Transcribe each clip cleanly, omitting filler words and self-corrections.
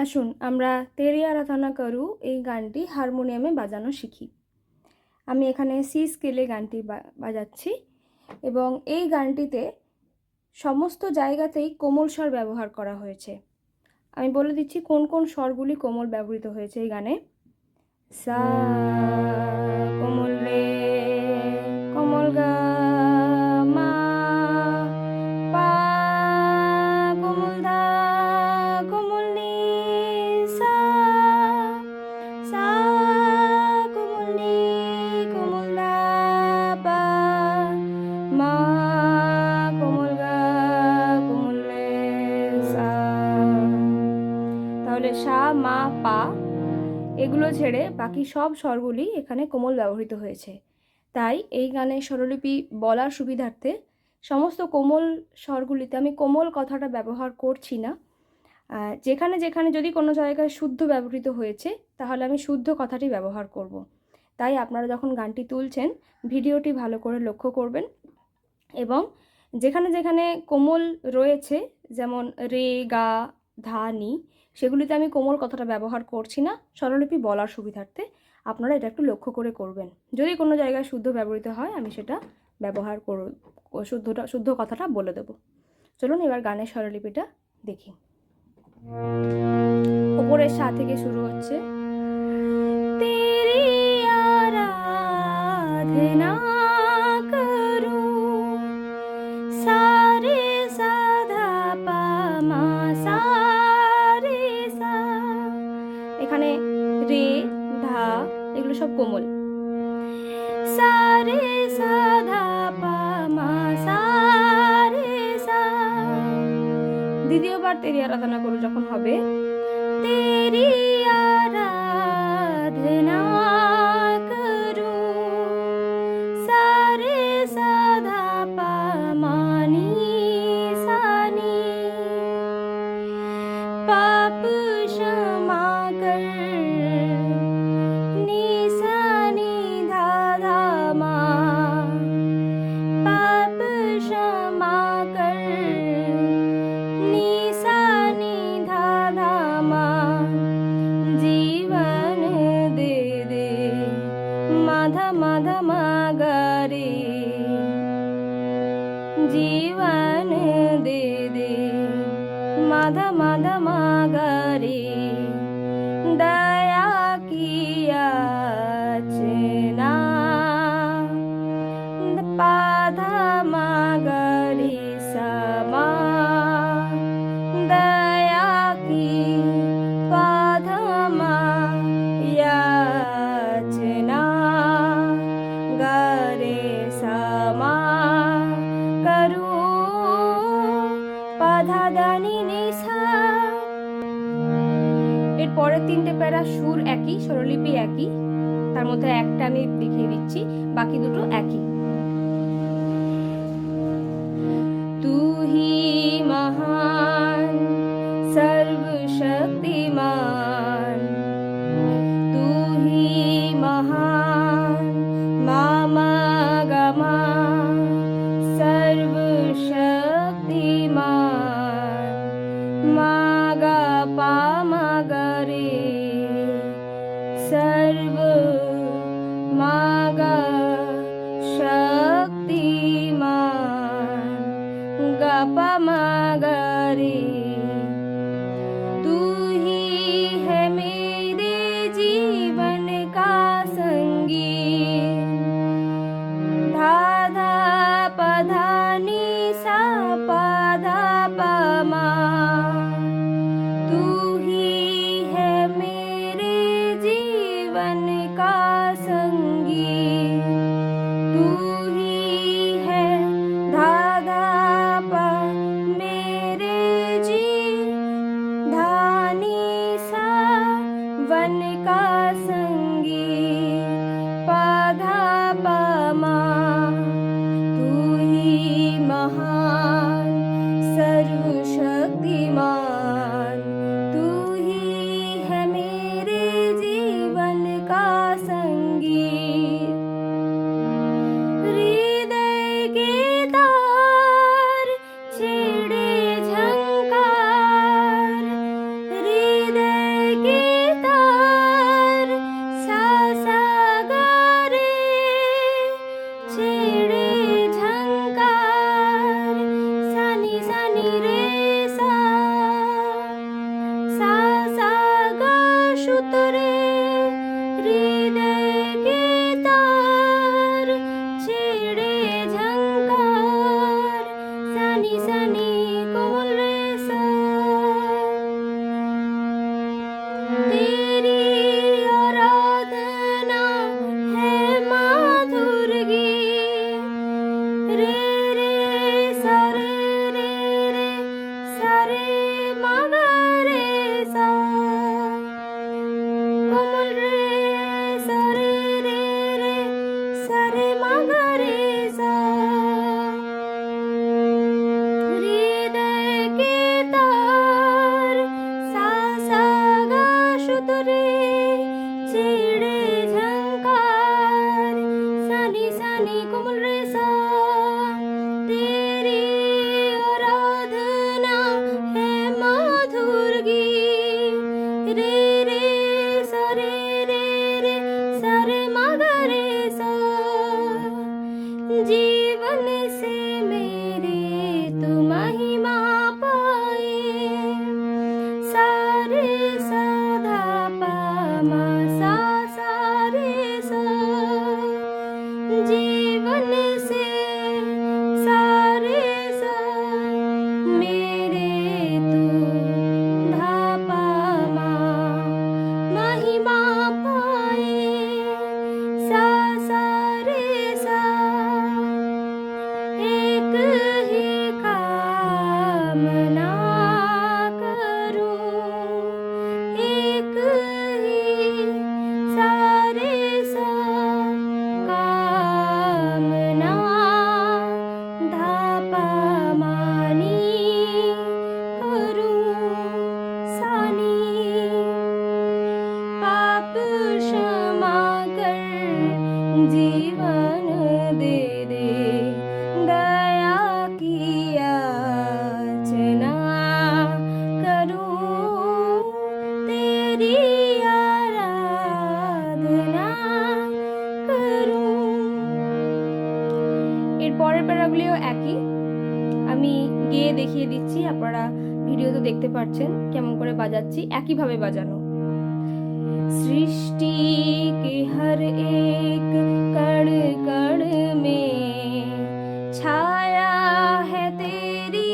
আসুন আমরা তেরি আরাধনা করু এই গানটি হারমোনিয়ামে বাজানো শিখি। আমি এখানে সি স্কেলে গানটি বাজাচ্ছি এবং এই গানটিতে সমস্ত জায়গাতেই কোমল স্বর ব্যবহার করা হয়েছে। আমি বলে দিচ্ছি কোন কোন স্বরগুলি কোমল ব্যবহৃত হয়েছে এই গানে। সা কোমল রে, কোমল গা, মা পা, কোমল ধা, কোমল নি, সা সা, কোমল নি, কোমল ধা, পা, মা কোমল গা, কোমল রে, সা। তাহলে সা, মা, পা এগুলো ছেড়ে বাকি সব স্বরগুলি এখানে কোমল ব্যবহৃত হয়েছে। তাই এই গানের স্বরলিপি বলার সুবিধার্থে সমস্ত কোমল স্বরগুলিতে আমি কোমল কথাটা ব্যবহার করছি না। যেখানে যেখানে যদি কোনো জায়গায় শুদ্ধ ব্যবহৃত হয়েছে তাহলে আমি শুদ্ধ কথাটি ব্যবহার করব। তাই আপনারা যখন গানটি তুলছেন ভিডিওটি ভালো করে লক্ষ্য করবেন এবং যেখানে যেখানে কোমল রয়েছে যেমন রে, গা, ধা, নি সেগুলিতে আমি কোমল কথাটা ব্যবহার করছি না স্বরলিপি বলার সুবিধার্থে। আপনারা এটা একটু লক্ষ্য করে করবেন। যদি কোনো জায়গায় শুদ্ধ ব্যবহৃত হয় আমি সেটা ব্যবহার শুদ্ধ কথাটা বলে দেব। চলুন এবার গানের স্বরলিপিটা দেখি। উপরের সা থেকে শুরু হচ্ছে তেরি আরাধনা করু, সা রে সা ধা পা মা সা রে সা। এখানে রে, ধা এগুলো সব কোমল। সা রে সা ধা পা মা সা রে সা। দ্বিতীয়বার তেরি আরাধনা করু যখন হবে তেরি আরাধনা করু, সা রে সা ধা পা মা নি সা নি, পাপ क्षमा कर, নি সা নি ধা ধা মা, পাপ क्षमा कर, নি সা নি ধা ধা মা, জীবন দে দে মাধা মাধা মা গা রে, জীবন দে দে মাধা মাধা মা গা রে, দয়া কিয়া চেনা পাধা মা গা রে সা মা, দয়া কি পাধা মা याचना गा रे सा मा করু, পাধা দানি নি সা। এর পরের তিনটে প্যারা সুর একই, স্বরলিপি একই, তার মধ্যে একটা আমি দেখিয়ে দিচ্ছি, বাকি দুটো একই। তু হি মহান সর্বশক্তিমান, তু হি মহান মা গা মা সর্বশক্তিমান, মা গা পা মা গা রে, সর্ব মা গা শক্তিমান, গা পা মা গা রে। तू ही है मेरे जीवन का संगीत, धा धा पा धा नी सा पा धा पा मा, तू ही है मेरे जीवन का संगीत, तू ही है धा धा पा मेरे जी, धानी सा वन का संगीत, पाधा पा मा, तू ही महान सर्वशक्तिमान, तू ही है मेरे जीवन का संगीत। हृदय के तार छेड़े झंकार, हृदय সুতরে হৃদয় কে তার ছেড়ে ঝঙ্কার সানি সানি কোমল রে সা तेरी आराधना है माधुर गीत रे रे सा मगा रे सा कोमल रे सा रे मगा रे सा हृदय के तार सा सा गा सुतरे छेड़े झंकार सानी सानी कोमल रे सा तेरी आराधना है मधुर गीत रे रे सा मगा रे सा जीवन से मेरे तू महिमा पाए सारे सदा पामा सा सारे सा जीवन से सारे सा मेरे तू धा पामा महिमा पाए सा सारे सा एक ही कामना करूं एक ही सारे सा कामना धापा मानी करूं सानी पाप क्षमा कर जीवन दे दे दया की याचना करूं तेरी आराधना करूं এর পরের প্যারাগুলিও একই আমি গেয়ে দেখিয়ে দিচ্ছি আপনারা ভিডিওতে দেখতে পাচ্ছেন কেমন করে বাজাচ্ছি একইভাবে বাজানো सृष्टि के हर एक कण कण में छाया है तेरी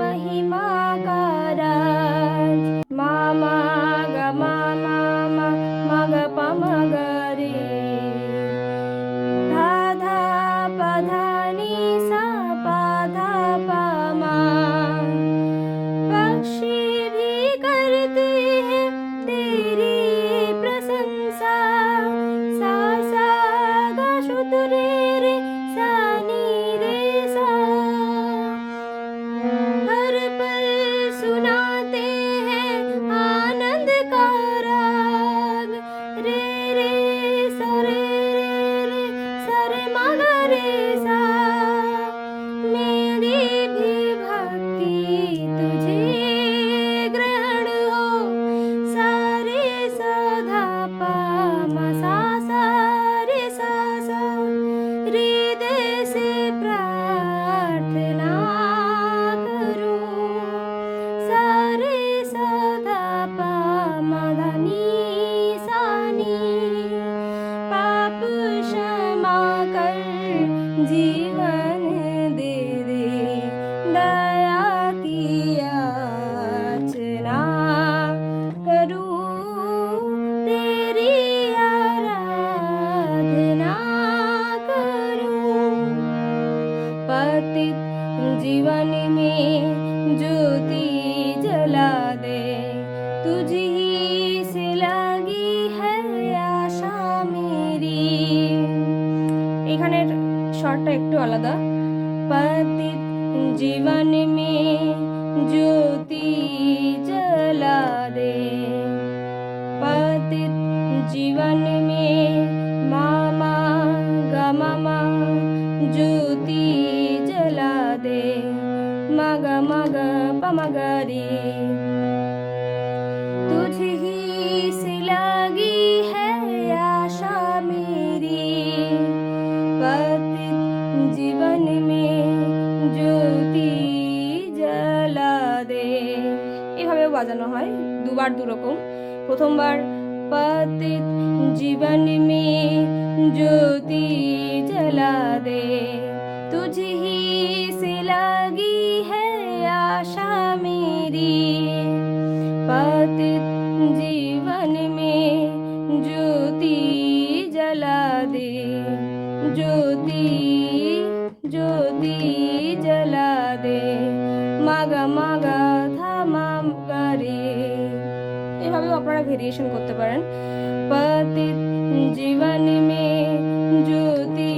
महिमा का राज मामा गा मामा मा गा पा मा गा रे धा धा पा धा नी सा पा धा पा मा पक्षी भी करते हैं तेरी प्रशंसा सा सा गा शुद्ध रे रे सा नी रे सा हर पल सुनाते हैं आनंद का राग रे रे सा मगा रे सा मेरी भी भक्ति तुझे ग्रहण हो सारे सदा पामा सा सारे सा सा हृदय से प्रार्थना करूं सारे सदा पामा धनी सानी पाप क्षमा कर जीवन दे दे दया की याचना करूं तेरी आराधना करूं पतित जीवन में ज्योति जला दे तुझी से लगी है आशा मेरी এখানের শর্টটা একটু আলাদা पतित जीवन में ज्योति जला दे पतित जीवन में मामा गा मामा ज्योति जला दे मग मग पमगरी तुझ ही से लगी है आशा मेरी पतित जीवन में ज्योति जला दे এভাবেও বাজানো হয় দুবার দুরকম प्रथमबार पतित जीवन में ज्योति जला दे, तुझ ही से लगी है आशा मेरी। पतित जीवन में ज्योति जला दे, ज्योति ज्योति जला दे, মাগা মাগা থামাম গারে। এভাবেও আপনারা ভেরিয়েশন করতে পারেন। পতিত জীবন মে জ্যোতি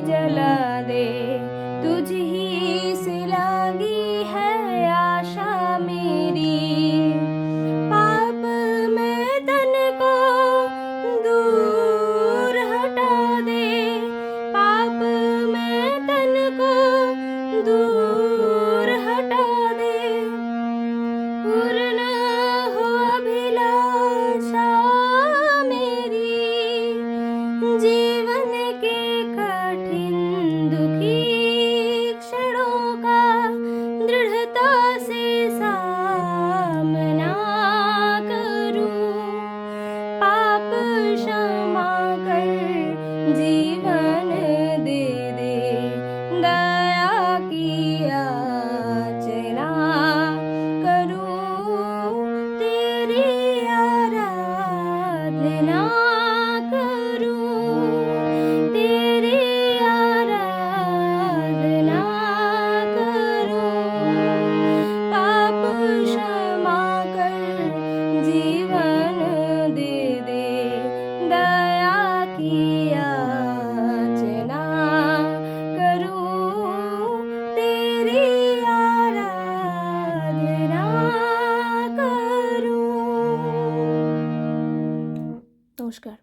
জলা দে, তুঝ হি সে লাগি হ্যায় আশা মেরি। पाप में तन को दूर हटा दे, पाप में तन को दूर हटा दे, पूर्ण हो अभिलाषा मेरी। जीवन के कठिन दुखी क्षणों का दृढ़ता से सामना करूं, पाप क्षमा कर जीवन दे दे, दया की याचना करूं, तेरी आराधना करूं, तेरी आराधना करूं। पाप क्षमा कर जीवन दे दे, दया की याचना करूं, तेरी आराधना करूं। नमस्कार।